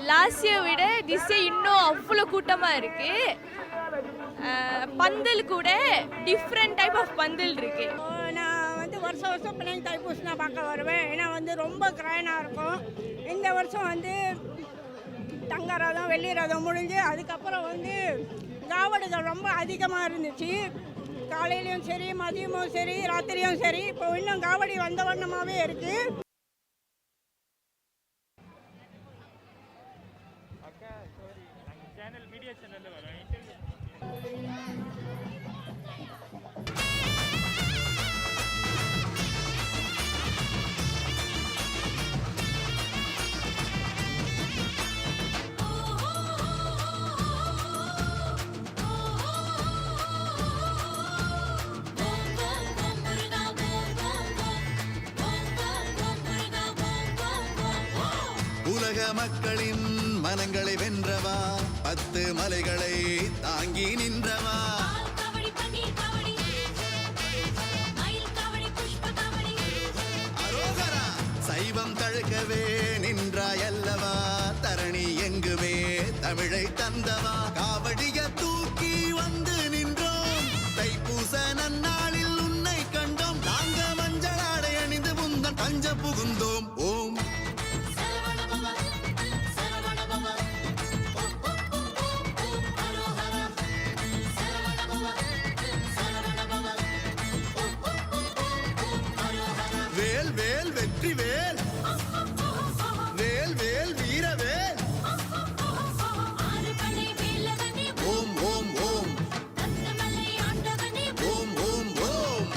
Last year விட this year இன்னும் அவ்வளோ கூட்டமாக இருக்குது. பந்தல் கூட டிஃப்ரெண்ட் டைப் ஆஃப் பந்தல் இருக்கு. நான் வந்து வருஷம் வருஷம் பிள்ளைங்க தைப்பூசம் நான் பார்க்க வருவேன். ஏன்னா வந்து ரொம்ப கிராண்டாக இருக்கும். இந்த வருஷம் வந்து தங்க ரதம் வெள்ளி ரதம் முடிஞ்சு அதுக்கப்புறம் வந்து காவடுகள் ரொம்ப அதிகமாக இருந்துச்சு. காலையிலையும் சரி மதியமும் சரி ராத்திரியும் சரி. இப்போ இன்னும் காவடி வந்த வண்ணமாகவே இருக்குது. உலக மக்களின் மனங்களை வென்றவா, 10 மலைகளை தாங்கி நின்றவா, அரோகரா சைவம் தழுக்கவே நின்றாயல்லவா, தரணி எங்குமே தமிழை தந்தவா, காவடிய தூக்கி வந்து நின்றோம், தைப்பூச நன்னாளில் உன்னை கண்டோம், நாங்க மஞ்சள் ஆடை அணிந்து முந்தன் பஞ்ச புகுந்தோம். ஓம் வேல் வேல் வெற்றி வேல், வேல் வேல் வீரவேல், ஓம் ஓம் ஓம், ஓம் ஓம் ஓம்.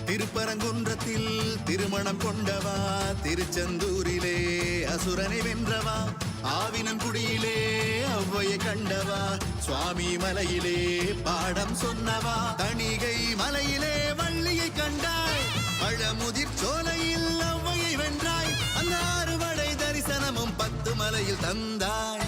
திருப்பரங்குன்றத்தில் திருமணம் கொண்டவா, திருச்செந்தூரிலே அசுரனை வென்றவா, ஆவினன்குடியிலே ஔவையை கண்டவா, சுவாமி மலையிலே பாடம் சொன்னவா, தணிகை மலையிலே வள்ளியை கண்டாய், பழமுதிர் சோலையில் ஔவையை வென்றாய், அந்த 6 மலை தரிசனமும் 10 மலையில் தந்தாய்.